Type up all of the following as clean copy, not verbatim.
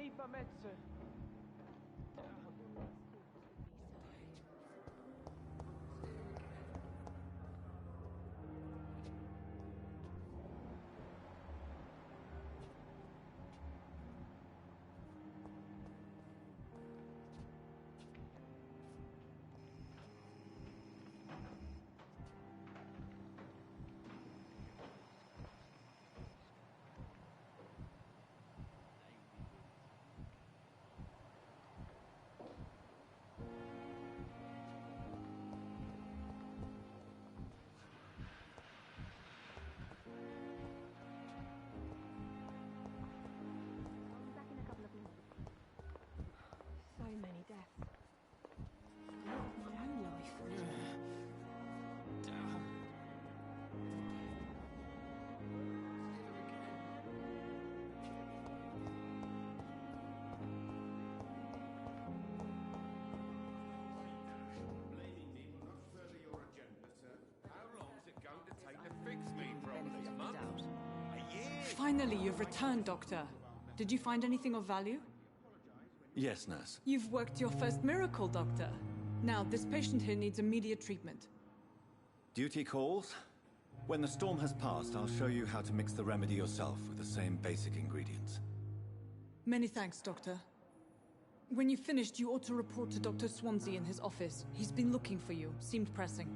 hypermetze. So many deaths. Damn life. Finally, you've returned, Doctor. Did you find anything of value? Yes, nurse. You've worked your first miracle, Doctor. Now, this patient here needs immediate treatment. Duty calls. When the storm has passed, I'll show you how to mix the remedy yourself with the same basic ingredients. Many thanks, Doctor. When you've finished, you ought to report to Dr. Swansea in his office. He's been looking for you. Seemed pressing.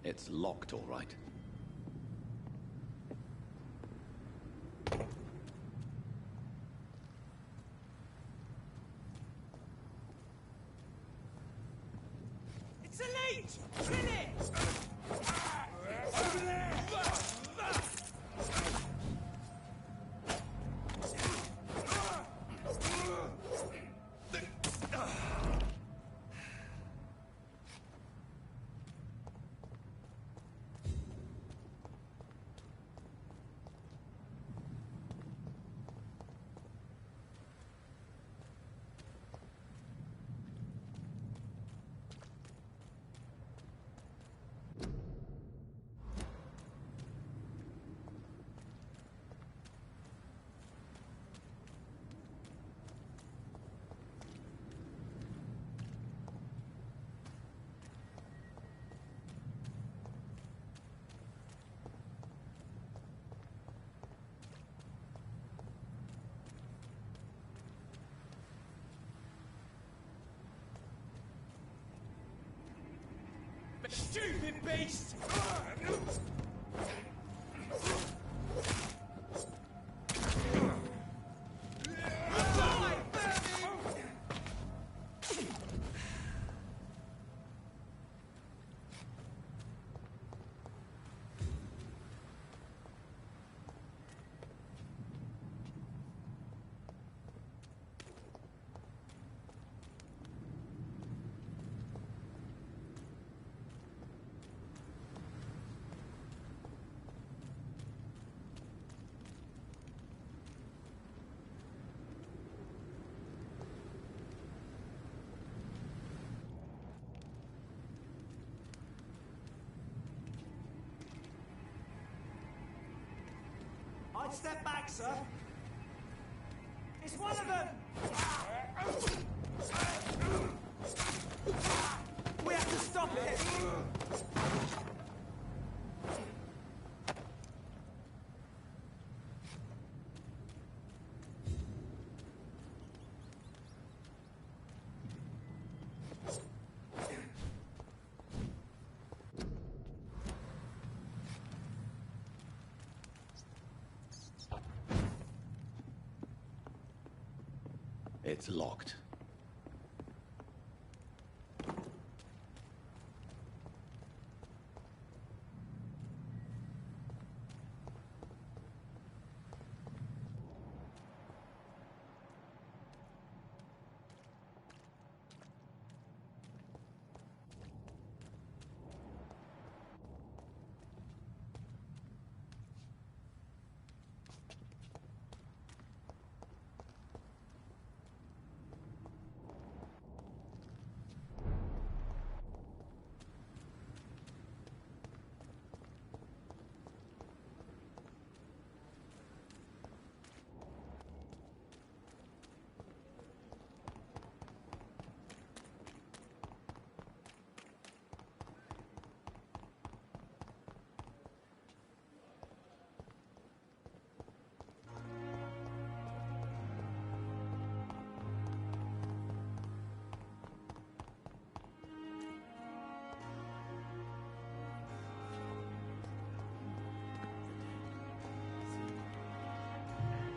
It's locked, all right. It's a leech! Kill it! Over there! Stupid beast! Die, I'd step back, sir. It's one of them! We have to stop it! It's locked.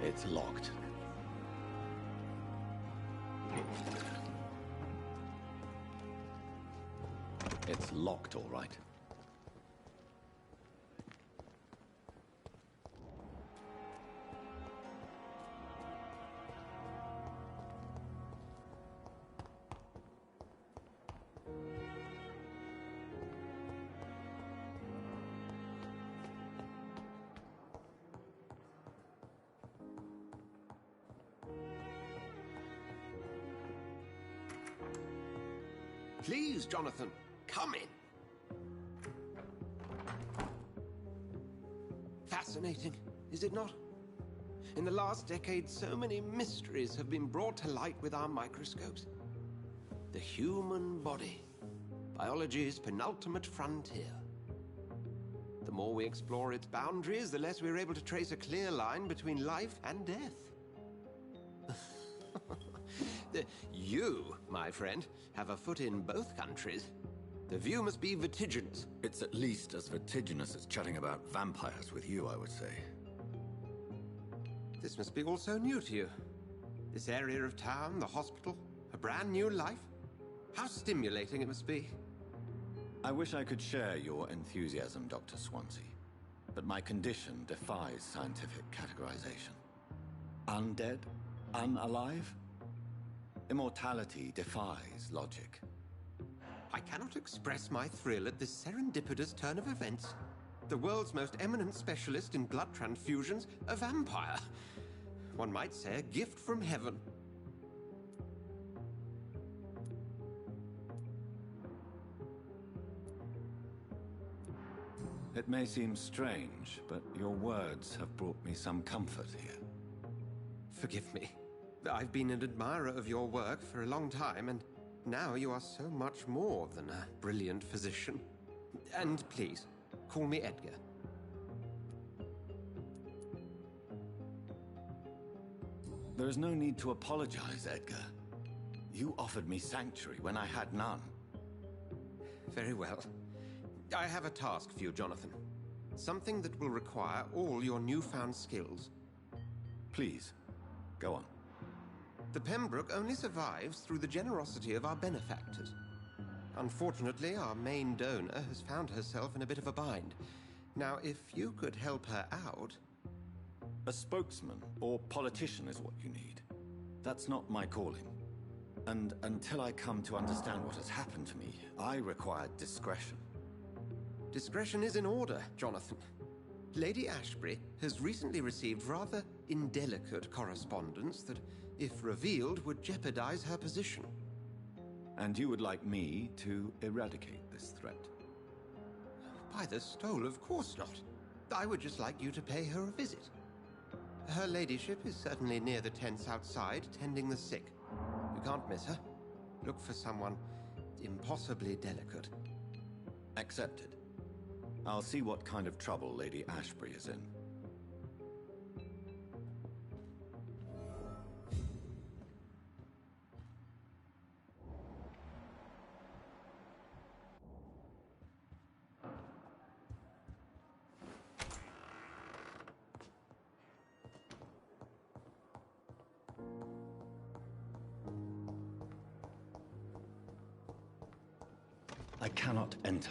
It's locked. It's locked, all right. Please, Jonathan, come in. Fascinating, is it not? In the last decade, so many mysteries have been brought to light with our microscopes. The human body, biology's penultimate frontier. The more we explore its boundaries, the less we're able to trace a clear line between life and death. You, my friend, have a foot in both countries. The view must be vertiginous. It's at least as vertiginous as chatting about vampires with you, I would say. This must be all so new to you. This area of town, the hospital, a brand new life. How stimulating it must be. I wish I could share your enthusiasm, Dr. Swansea, but my condition defies scientific categorization. Undead? Unalive? Immortality defies logic. I cannot express my thrill at this serendipitous turn of events. The world's most eminent specialist in blood transfusions, a vampire. One might say a gift from heaven. It may seem strange, but your words have brought me some comfort here. Forgive me. I've been an admirer of your work for a long time, and now you are so much more than a brilliant physician. And please, call me Edgar. There is no need to apologize, Edgar. You offered me sanctuary when I had none. Very well. I have a task for you, Jonathan. Something that will require all your newfound skills. Please, go on. The Pembroke only survives through the generosity of our benefactors. Unfortunately, our main donor has found herself in a bit of a bind. Now, if you could help her out... A spokesman or politician is what you need. That's not my calling. And until I come to understand what has happened to me, I require discretion. Discretion is in order, Jonathan. Lady Ashbury has recently received rather indelicate correspondence that, if revealed, would jeopardize her position. And you would like me to eradicate this threat? By the stole, of course not. I would just like you to pay her a visit. Her ladyship is certainly near the tents outside, tending the sick. You can't miss her. Look for someone impossibly delicate. Accepted. I'll see what kind of trouble Lady Ashbury is in. I cannot enter.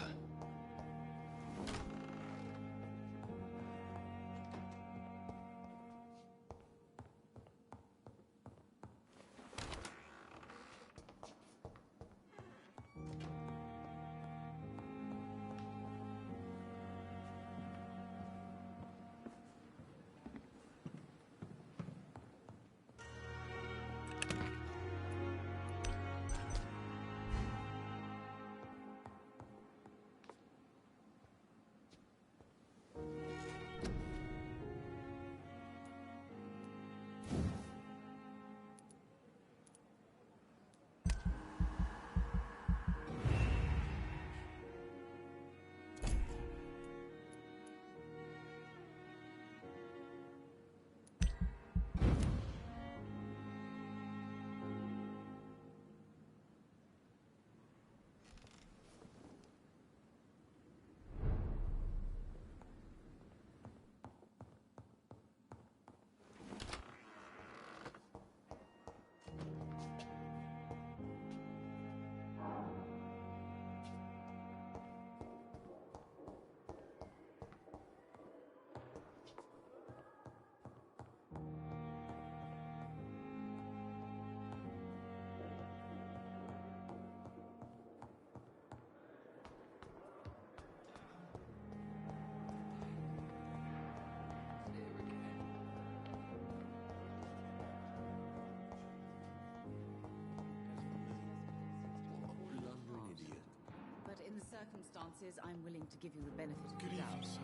Circumstances, I'm willing to give you the benefit of the Good doubt. evening, sir.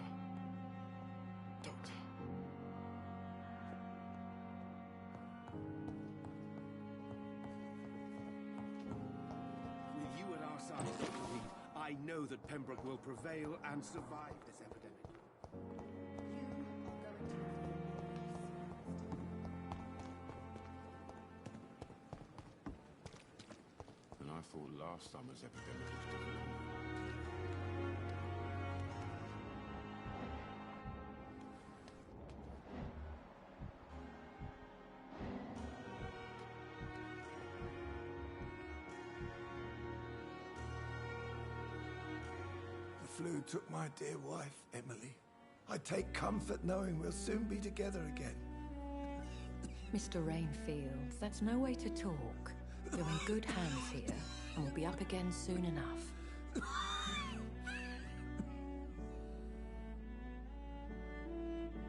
Doctor. With you at our side, Dr. Reed, I know that Pembroke will prevail and survive this epidemic. And I thought last summer's epidemic was different. The flu took my dear wife, Emily. I take comfort knowing we'll soon be together again. Mr. Rainfield, that's no way to talk. You're in good hands here, and we'll be up again soon enough.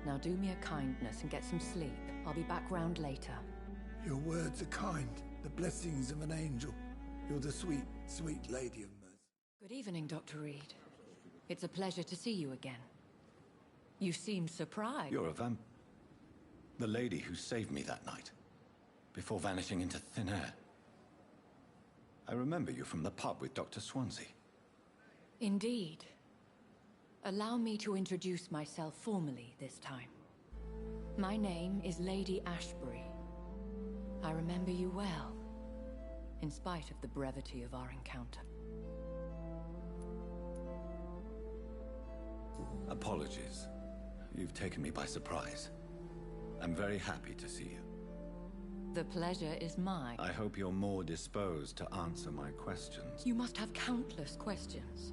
Now do me a kindness and get some sleep. I'll be back round later. Your words are kind, the blessings of an angel. You're the sweet, sweet lady of mirth. Good evening, Dr. Reed. It's a pleasure to see you again. You seem surprised. You're a the lady who saved me that night, before vanishing into thin air. I remember you from the pub with Dr. Swansea. Indeed. Allow me to introduce myself formally this time. My name is Lady Ashbury. I remember you well, in spite of the brevity of our encounter. Apologies. You've taken me by surprise. I'm very happy to see you. The pleasure is mine. I hope you're more disposed to answer my questions. You must have countless questions,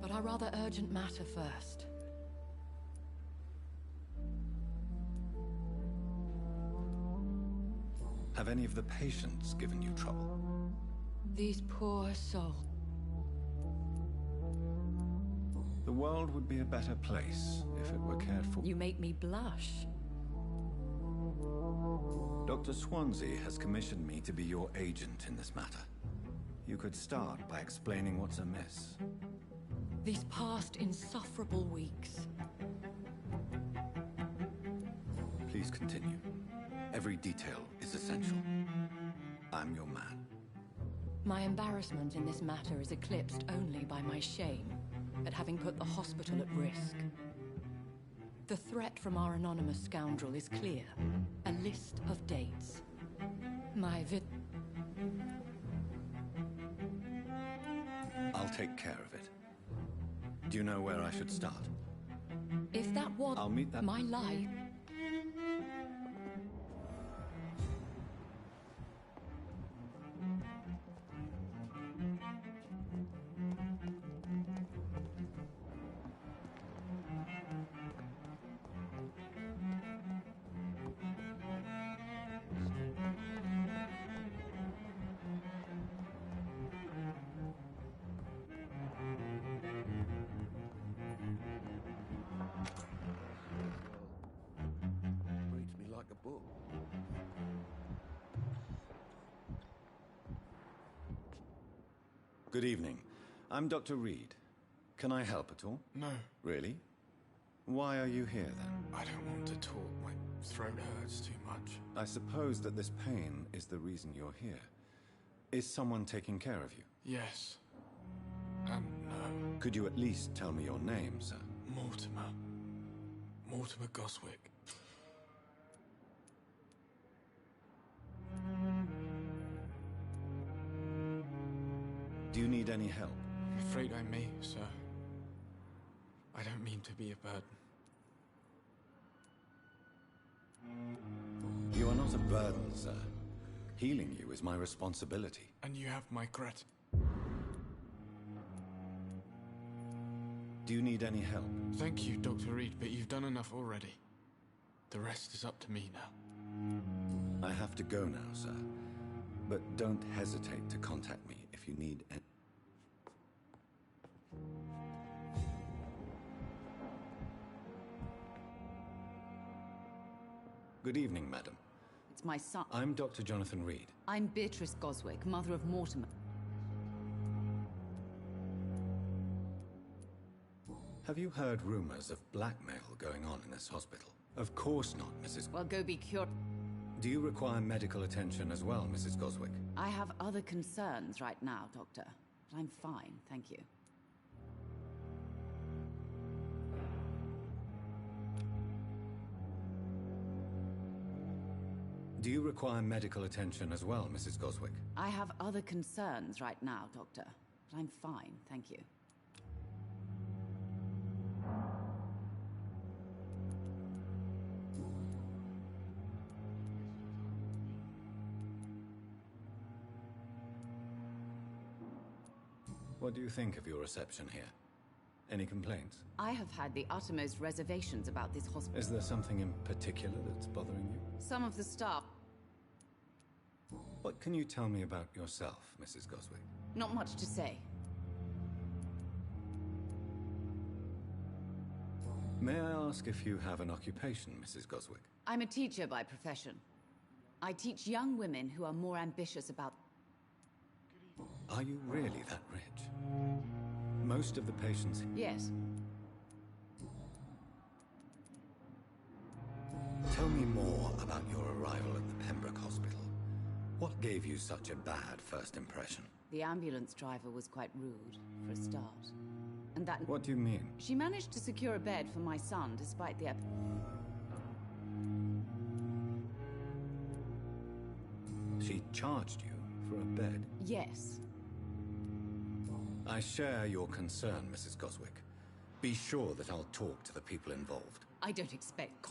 but our rather urgent matter first. Have any of the patients given you trouble? These poor souls. The world would be a better place if it were cared for. You make me blush. Dr. Swansea has commissioned me to be your agent in this matter. You could start by explaining what's amiss. These past insufferable weeks. Please Please continue. Every detail is essential. I'm your man. My embarrassment in this matter is eclipsed only by my shame at having put the hospital at risk. The threat from our anonymous scoundrel is clear. A list of dates. I'll take care of it. Do you know where I should start? If that was I'll meet that... my life... Reads me like a book. Good evening. I'm Dr. Reed. Can I help at all? No, Really? Why are you here, then? I don't want to talk. My throat hurts too much. I suppose that this pain is the reason you're here. Is someone taking care of you? Yes. And no. Could you at least tell me your name, sir? Mortimer. Mortimer Goswick. Do you need any help? I'm afraid I may, sir. I don't mean to be a burden. You are not a burden, sir. Healing you is my responsibility. And you have my gratitude. Do you need any help? Thank you, Dr. Reed, but you've done enough already. The rest is up to me now. I have to go now, sir. But don't hesitate to contact me if you need any... Good evening, madam. It's my son. I'm Dr. Jonathan Reed. I'm Beatrice Goswick, mother of Mortimer. Have you heard rumors of blackmail going on in this hospital? Of course not, Mrs. Well, go be cured. Do you require medical attention as well, Mrs. Goswick? I have other concerns right now, Doctor. But I'm fine, thank you. Do you require medical attention as well, Mrs. Goswick? I have other concerns right now, Doctor. But I'm fine, thank you. What do you think of your reception here? Any complaints? I have had the uttermost reservations about this hospital. Is there something in particular that's bothering you? Some of the staff... What can you tell me about yourself, Mrs. Goswick? Not much to say. May I ask if you have an occupation, Mrs. Goswick? I'm a teacher by profession. I teach young women who are more ambitious about... Are you really that rich? Most of the patients... Yes. Tell me more about your arrival at the Pembroke Hospital. What gave you such a bad first impression? The ambulance driver was quite rude, for a start. And that... What do you mean? She managed to secure a bed for my son despite the... She charged you for a bed? Yes. I share your concern, Mrs. Goswick. Be sure that I'll talk to the people involved. I don't expect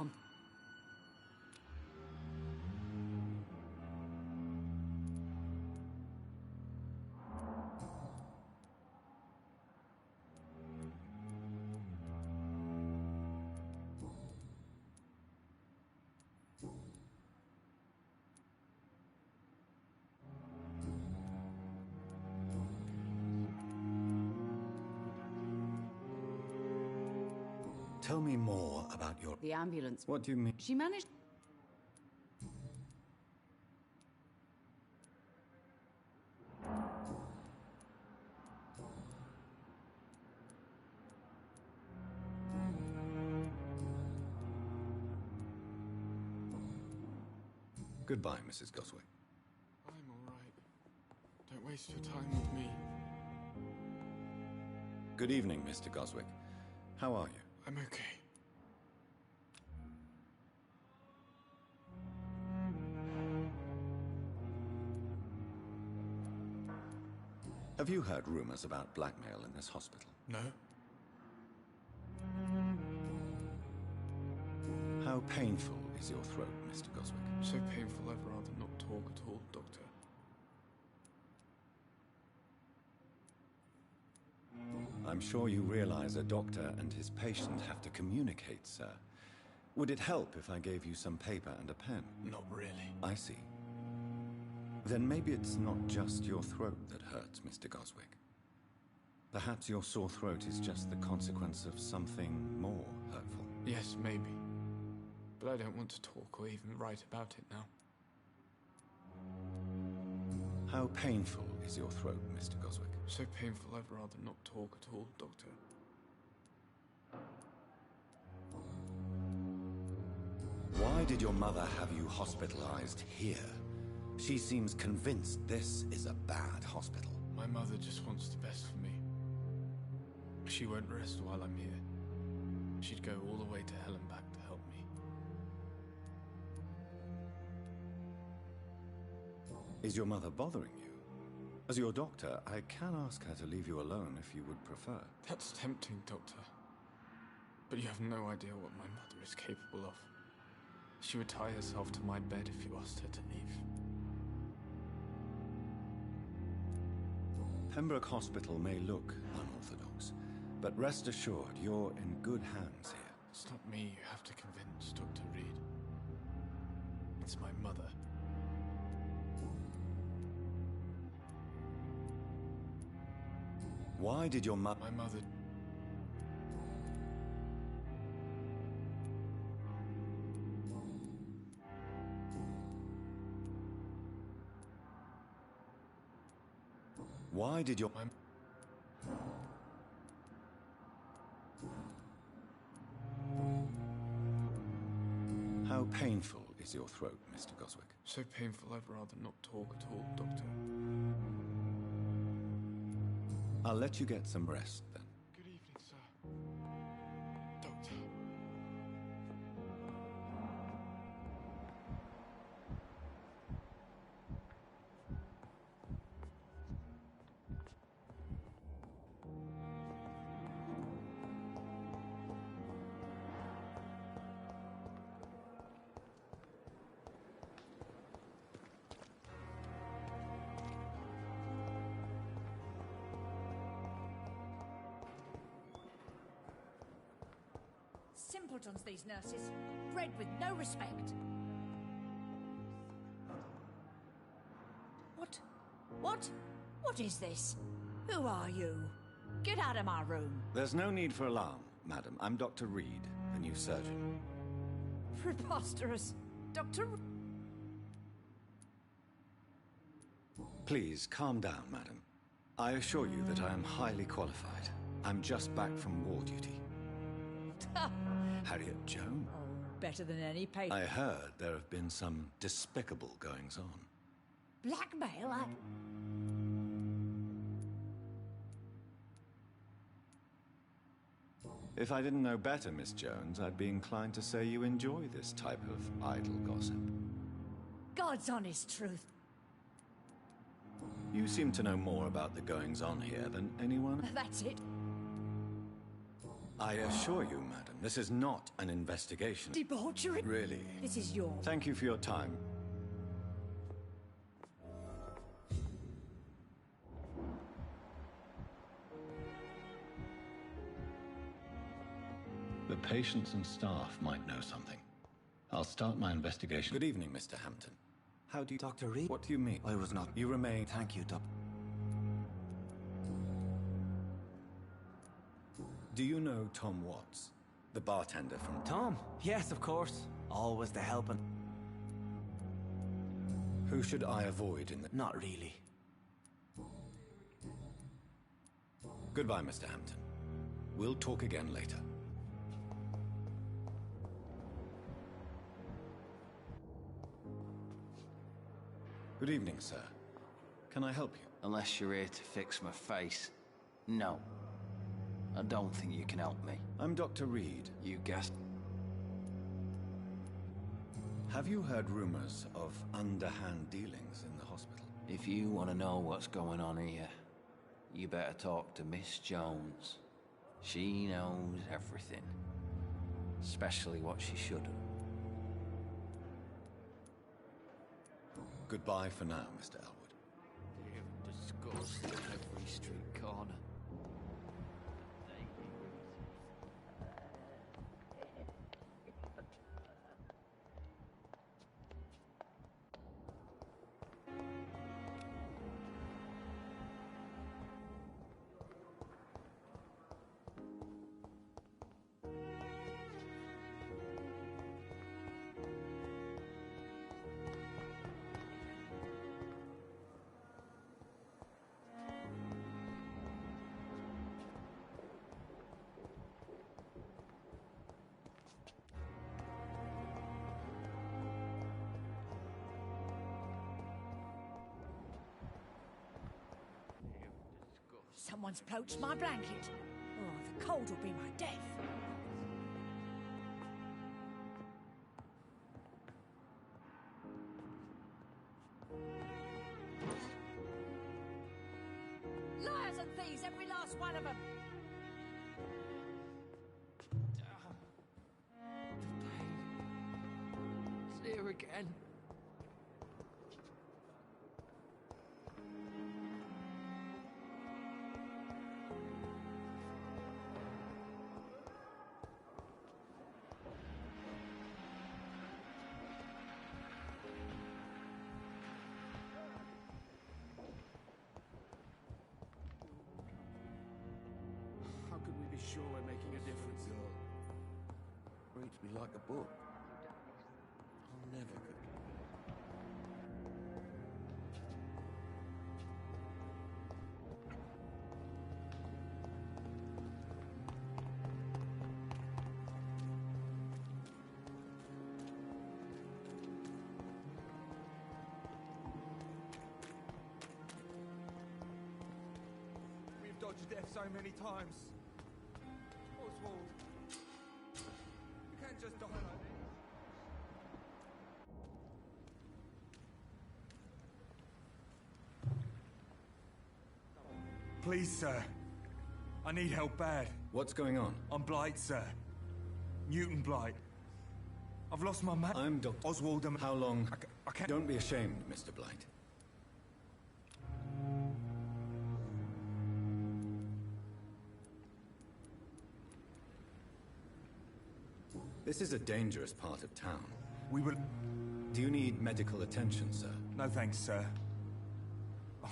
Tell me more about your... The ambulance... What do you mean? She managed... Goodbye, Mrs. Goswick. I'm all right. Don't waste your time with me. Good evening, Mr. Goswick. How are you? I'm okay. Have you heard rumors about blackmail in this hospital? No? How painful is your throat, Mr. Goswick? So painful I'd rather not talk at all, Doctor. I'm sure you realize a doctor and his patient have to communicate, sir. Would it help if I gave you some paper and a pen? Not really. I see. Then maybe it's not just your throat that hurts, Mr. Goswick. Perhaps your sore throat is just the consequence of something more hurtful. Yes, maybe. But I don't want to talk or even write about it now. How painful is your throat, Mr. Goswick? So painful I'd rather not talk at all, Doctor. Why did your mother have you hospitalized here? She seems convinced this is a bad hospital. My mother just wants the best for me. She won't rest while I'm here. She'd go all the way to hell and back to help me. Is your mother bothering you? As your doctor, I can ask her to leave you alone if you would prefer. That's tempting, Doctor. But you have no idea what my mother is capable of. She would tie herself to my bed if you asked her to leave. Pembroke Hospital may look unorthodox, but rest assured you're in good hands here. It's not me you have to convince, Dr. Reed. It's my mother. Why did your My mother... Why did your... How painful is your throat, Mr. Goswick? So painful I'd rather not talk at all, Doctor. I'll let you get some rest, then. Good evening, sir. Doctor. Simpletons, these nurses. Bred with no respect. What is this? Who are you? Get out of my room. There's no need for alarm, madam. I'm Dr. Reed, the new surgeon. Preposterous. Dr. Please, calm down, madam. I assure you that I am highly qualified. I'm just back from war duty. Harriet Joan? Oh, better than any patient. I heard there have been some despicable goings-on. Blackmail? If I didn't know better, Miss Jones, I'd be inclined to say you enjoy this type of idle gossip. God's honest truth. You seem to know more about the goings-on here than anyone. That's it. I assure you, madam, this is not an investigation. Debauchery? Really? This is your... Thank you for your time. The patients and staff might know something. I'll start my investigation. Good evening, Mr. Hampton. How do you... Dr. Reed? What do you mean? I was not... You remain... Thank you, Doc. Do you know Tom Watts? The bartender from... Tom? Yes, of course. Always the helping. Who should I avoid in the... Not really. Goodbye, Mr. Hampton. We'll talk again later. Good evening, sir. Can I help you? Unless you're here to fix my face. No. I don't think you can help me. I'm Dr. Reed. You guessed. Have you heard rumors of underhand dealings in the hospital? If you want to know what's going on here, you better talk to Miss Jones. She knows everything. Especially what she shouldn't. Goodbye for now, Mr. Elwood. They're disgusting every street corner. Someone's poached my blanket. Oh, the cold will be my death. Liars and thieves, every last one of them. The pain. It's here again. How could we be sure we're making a difference? Reads me like a book. I'm never good. We've dodged death so many times. Oswald, you can't just die like this. Please, sir. I need help bad. What's going on? I'm Blight, sir. Newton Blight. I've lost my man. I'm Dr. Oswald. How long? I can't. Don't be ashamed, Mr. Blight. This is a dangerous part of town. We will. Do you need medical attention, sir? No thanks, sir.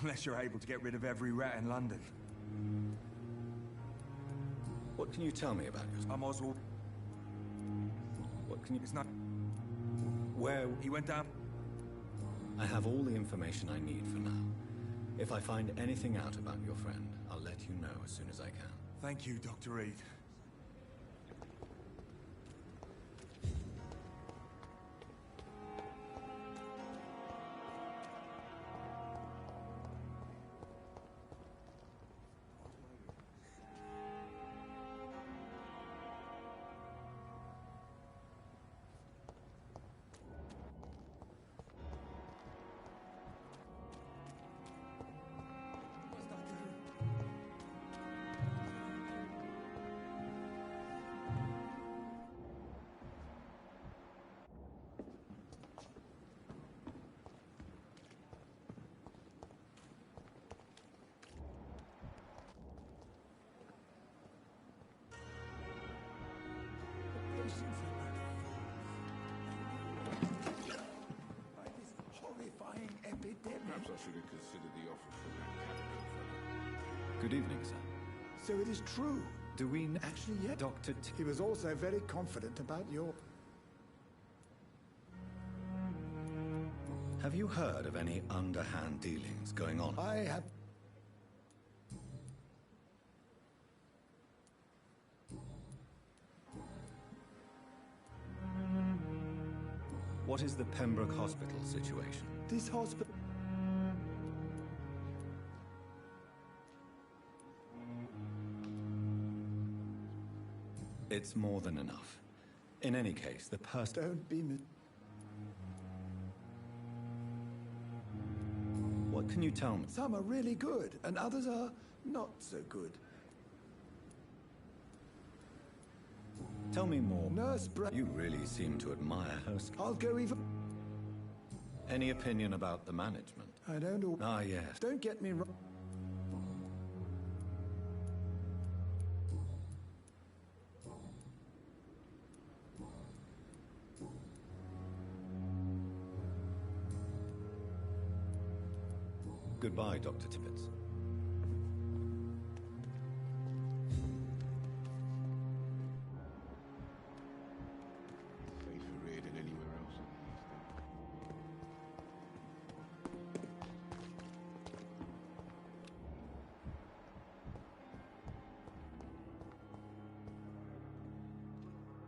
Unless you're able to get rid of every rat in London. What can you tell me about yourself? I'm Oswald. What can you... It's not... Where... He went down... I have all the information I need for now. If I find anything out about your friend, I'll let you know as soon as I can. Thank you, Dr. Reed. Perhaps I should have considered the offer from that Caledon fellow. Good evening, sir. So it is true. Do we... Actually, yet. Dr. He was also very confident about your... Have you heard of any underhand dealings going on? I have... What is the Pembroke Hospital situation? This hospital... It's more than enough. In any case, the person... Don't be... What can you tell me? Some are really good, and others are not so good. Tell me more. Nurse You really seem to admire her skill. I'll go even... Any opinion about the management? I don't know... Ah, yes. Don't get me wrong. Goodbye, Dr. Tibbets. Safer here than anywhere else in the East.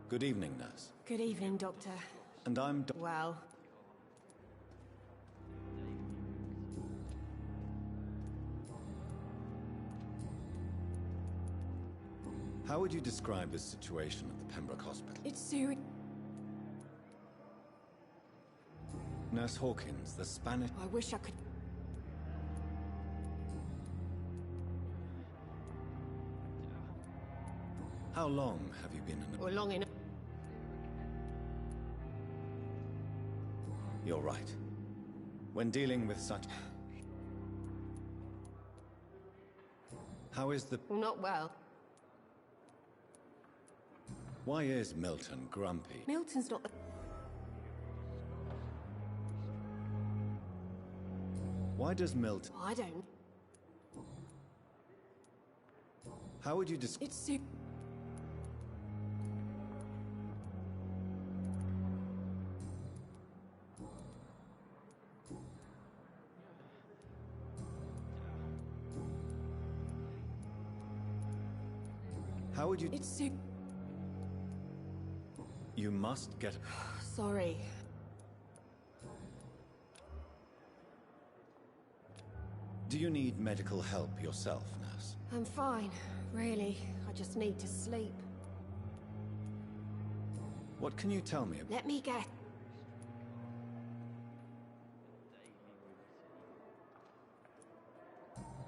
Good evening, nurse. Good evening, Doctor. And I'm... Well... How would you describe the situation at the Pembroke Hospital? It's serious. Nurse Hawkins, the Spanish... I wish I could... How long have you been in the... Or long enough. You're right. When dealing with such... How is the... Well, not well. Why is Milton grumpy? Milton's not the... Why does Milton... I don't... How would you describe... It's sick. How would you... It's sick. You must get... Sorry. Do you need medical help yourself, nurse? I'm fine, really. I just need to sleep. What can you tell me about... Let me guess.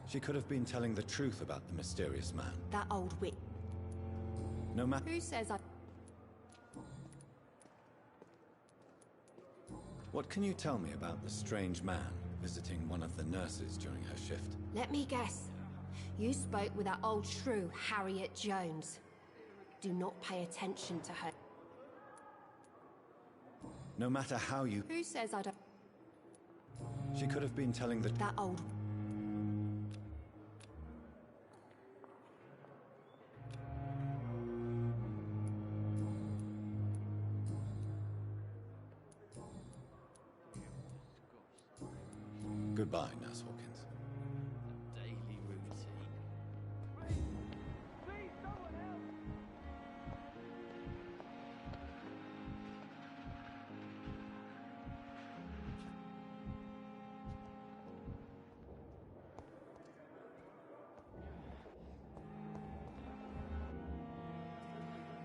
She could have been telling the truth about the mysterious man. That old witch. No matter... Who says I... What can you tell me about the strange man visiting one of the nurses during her shift? Let me guess. You spoke with that old shrew, Harriet Jones. Do not pay attention to her. No matter how you... Who says I don't... She could have been telling the... That old... Goodbye, Nurse Hawkins. Daily routine.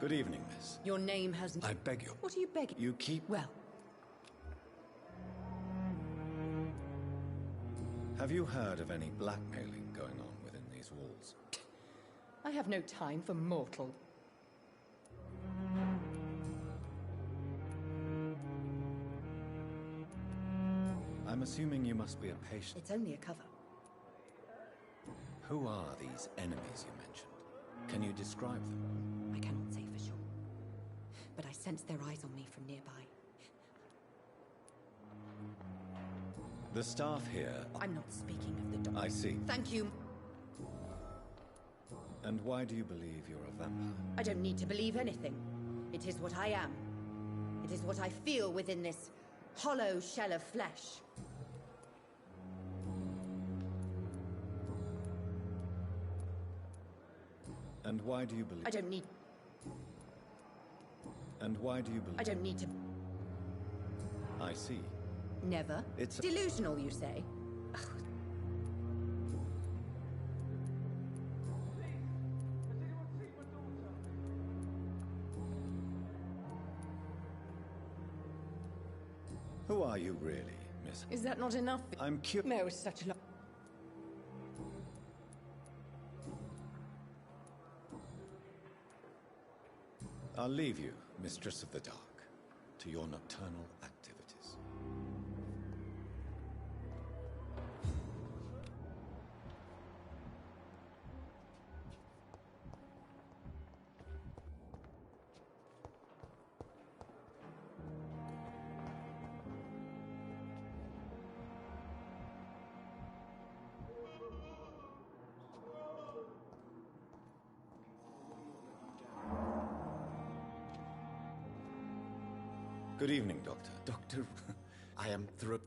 Good evening, miss. Your name has... I beg you. What are you begging? You keep... Well... Have you heard of any blackmailing going on within these walls? I have no time for mortal... I'm assuming you must be a patient. It's only a cover. Who are these enemies you mentioned? Can you describe them? I cannot say for sure. But I sense their eyes on me from nearby. The staff here... I'm not speaking of the doctor. I see. Thank you. And why do you believe you're a vampire? I don't need to believe anything. It is what I am. It is what I feel within this hollow shell of flesh. And why do you believe... I don't need... And why do you believe... I don't need to... I see. Never? It's... Delusional, you say? Ugh. Who are you really, miss? Is that not enough? I'm curious. No, it's such a lot. I'll leave you, Mistress of the Dark, to your nocturnal activities. Good evening, Doctor. Doctor, I am through.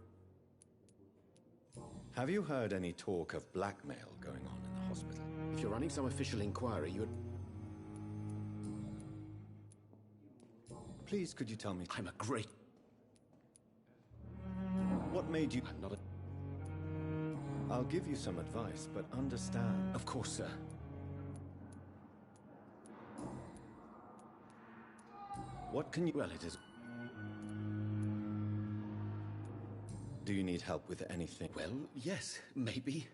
Have you heard any talk of blackmail going on in the hospital? If you're running some official inquiry, you'd... Please, could you tell me... I'm a great... What made you... I'm not a... I'll give you some advice, but understand... Of course, sir. What can you... Well, it is... Do you need help with anything? Well, yes, maybe.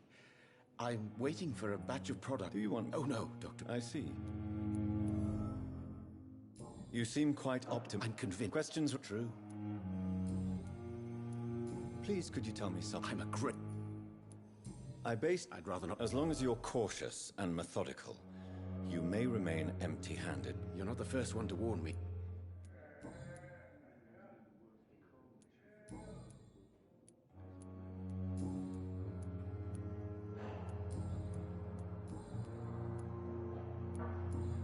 I'm waiting for a batch of product. Do you want... Oh, no, Doctor. I see. You seem quite optimistic. I'm convinced. Questions are true. Please, could you tell me something? I'm a great... I'd rather not... As long as you're cautious and methodical, you may remain empty-handed. You're not the first one to warn me.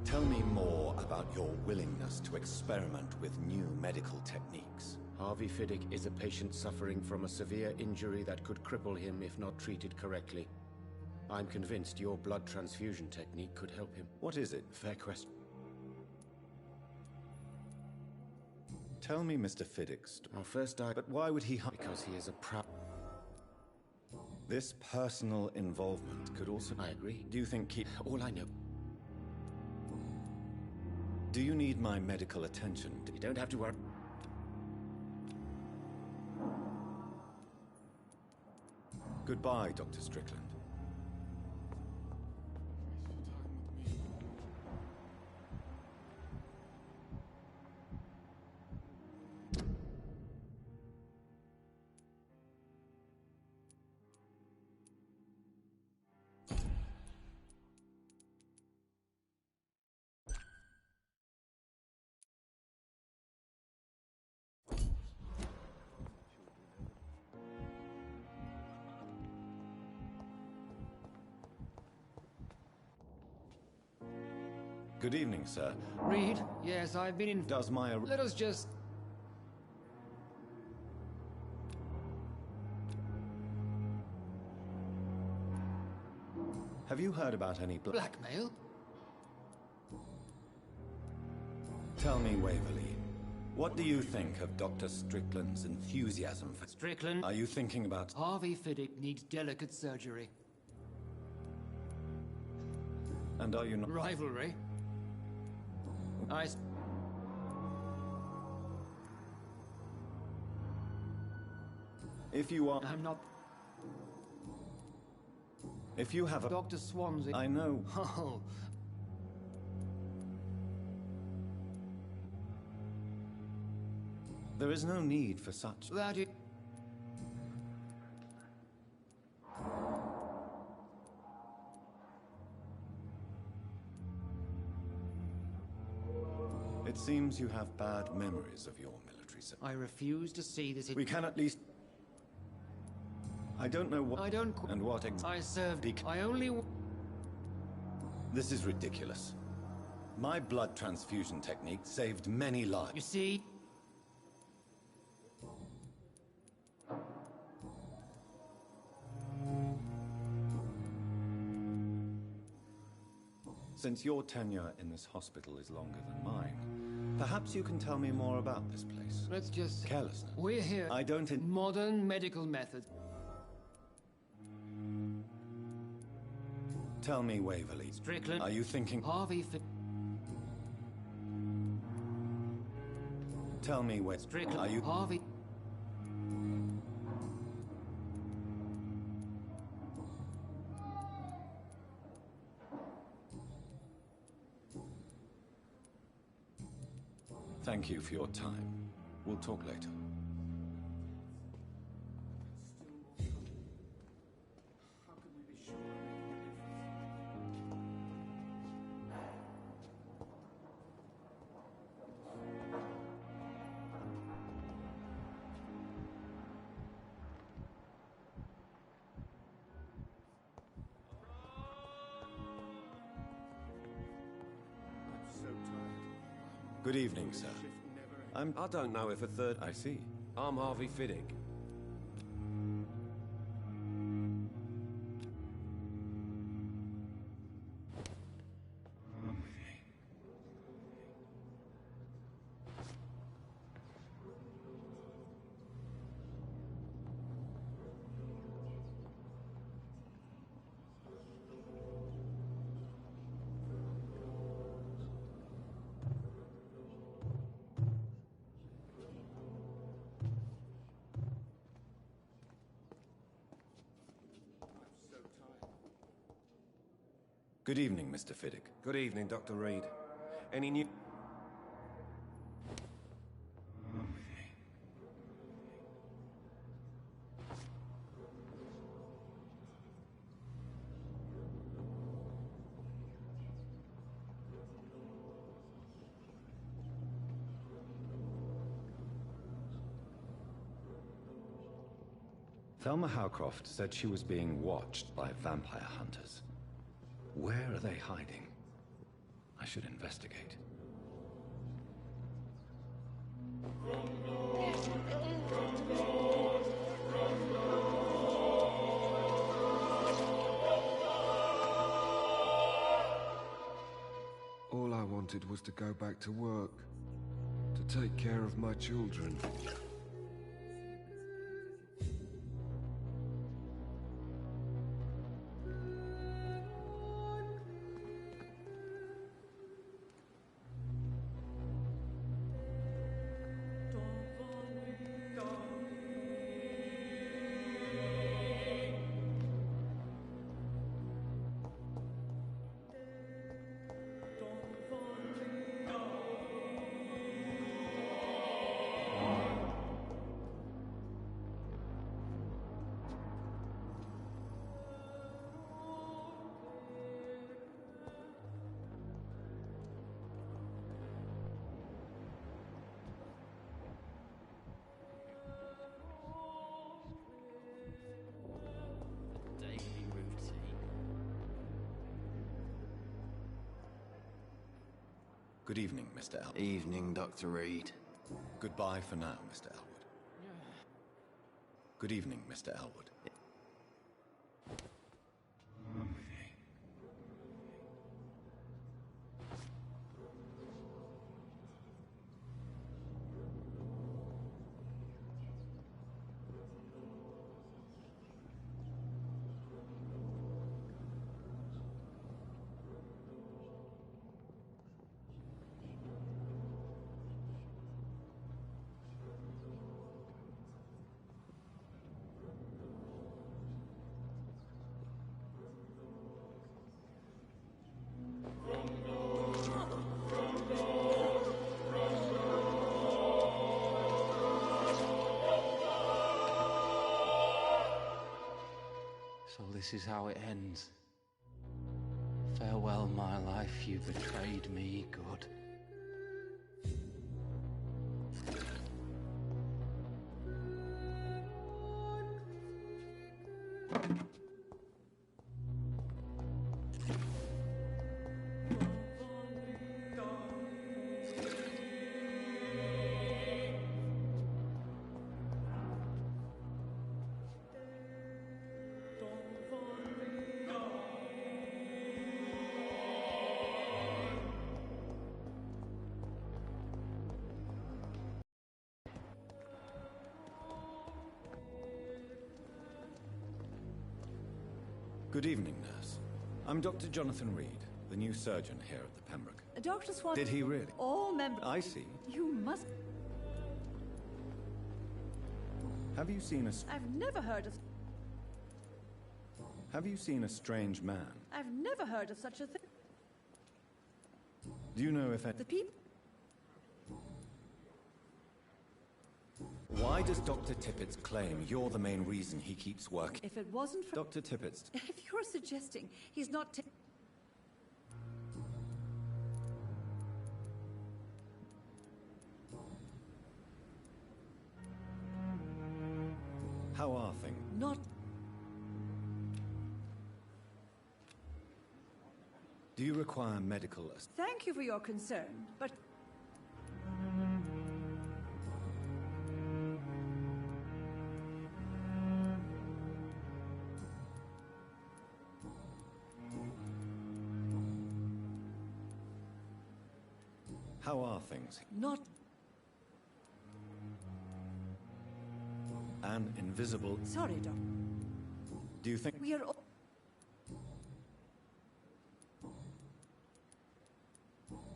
Tell me more about your willingness to experiment with new medical techniques. Harvey Fiddick is a patient suffering from a severe injury that could cripple him if not treated correctly. I'm convinced your blood transfusion technique could help him. What is it? Fair question. Tell me, Mr. Fiddick's... Our first eye... But why would he... Because he is a proud... This personal involvement could also... I agree. Do you think he... All I know... Do you need my medical attention? You don't have to worry. Goodbye, Dr. Strickland. Good evening, sir. Reed? Yes, I've been in... Does my... Let us just... Have you heard about any... Blackmail? Tell me, Waverly, what do you think of Dr. Strickland's enthusiasm for... Strickland? Are you thinking about... Harvey Fiddick needs delicate surgery. And are you not... Rivalry? If you are... I'm not... If you have a... Dr. Swansea... I know. Oh. There is no need for such... That it... It seems you have bad memories of your military service. I refuse to see this... We can at least... I don't know what... I don't... And what... I served... I only... This is ridiculous. My blood transfusion technique saved many lives. You see... Since your tenure in this hospital is longer than mine, perhaps you can tell me more about this place. Let's just... Carelessness. We're here... I don't... Modern medical methods. Tell me, Waverly. Strickland. Are you thinking... Harvey Tell me, Strickland. Are you... Harvey... Thank you for your time. We'll talk later. Good evening, sir. I don't know if a third... I see. I'm Harvey Fiddick. Good evening, Mr. Fiddick. Good evening, Dr. Reed. Any new... Thelma Howcroft said she was being watched by vampire hunters. Where are they hiding? I should investigate. All I wanted was to go back to work, to take care of my children. Good evening, Mr. Elwood. Evening, Dr. Reed. Goodbye for now, Mr. Elwood. Good evening, Mr. Elwood. So this is how it ends. Farewell, my life, you betrayed me, good. Good evening, nurse. I'm Dr. Jonathan Reed, the new surgeon here at the Pembroke. Dr. Swan... Did he really? All members... I see. You must... Have you seen a... I've never heard of... Have you seen a strange man? I've never heard of such a thing. Do you know if... The people... Why does Dr. Tippett's claim you're the main reason he keeps working? If it wasn't for... Dr. Tippett's... If you're suggesting he's not... How are things? Not... Do you require medical assistance? Thank you for your concern, but... How are things? Not... An invisible... Sorry, Doc. Do you think... We are all...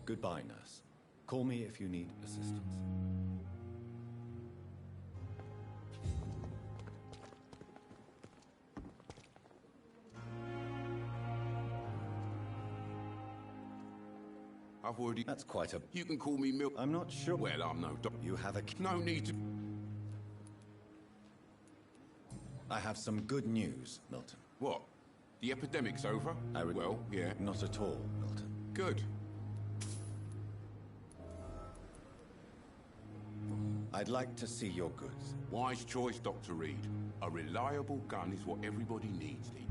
Goodbye, nurse. Call me if you need assistance. I've already... That's quite a... You can call me Mil... I'm not sure... Well, I'm no doc... You have a... No need to... I have some good news, Milton. What? The epidemic's over? Well, yeah. Not at all, Milton. Good. I'd like to see your goods. Wise choice, Dr. Reed. A reliable gun is what everybody needs, Lee.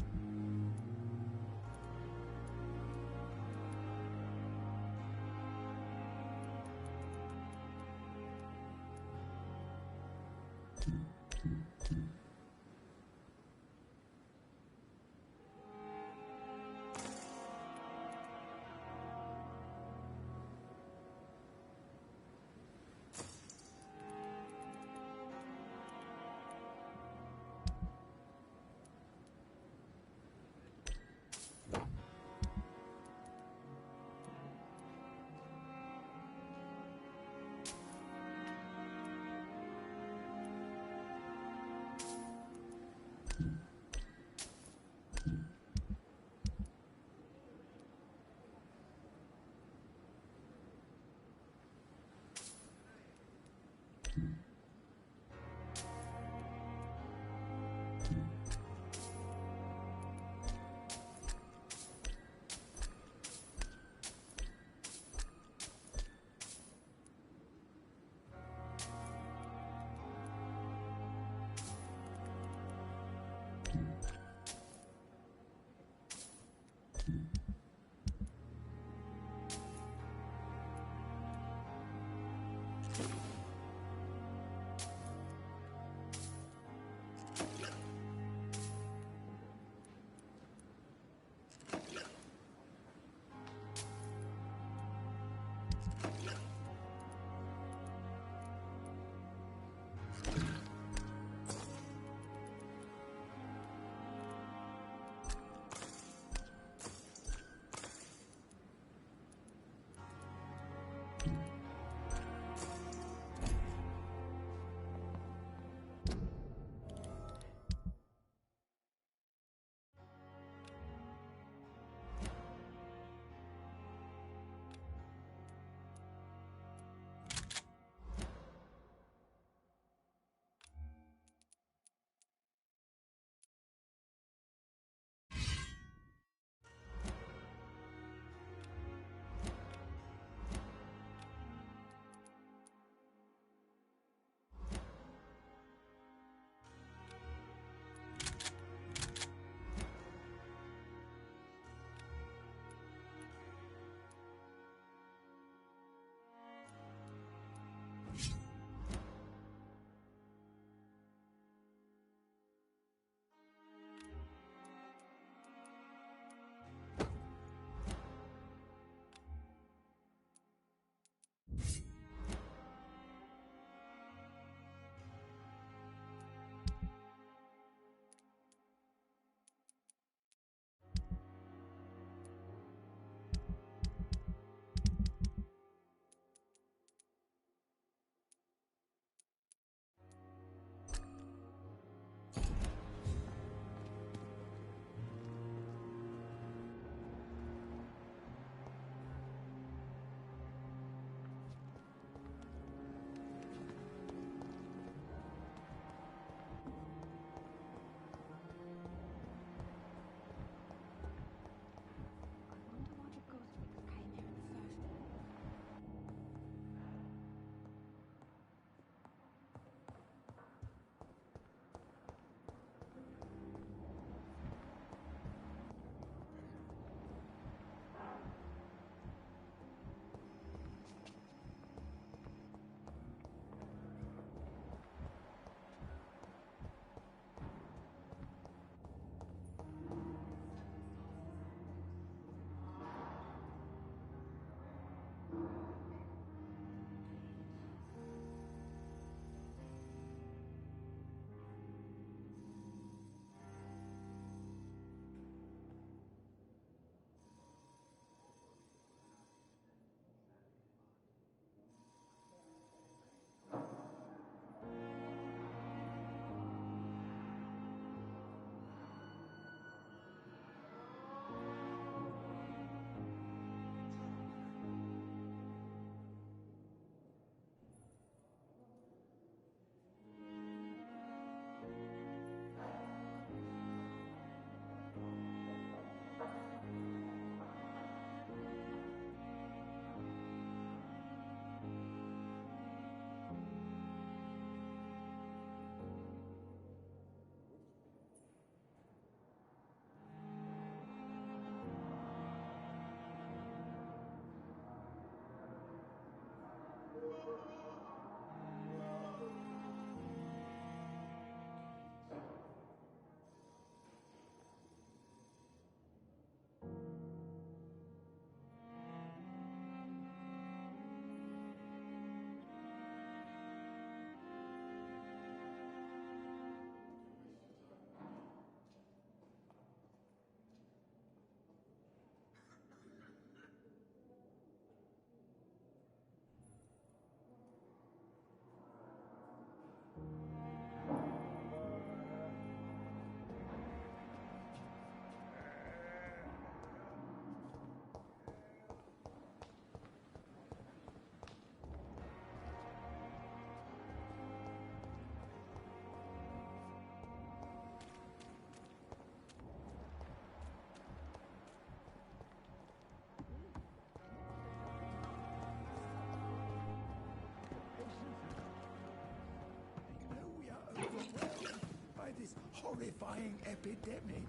By this horrifying epidemic.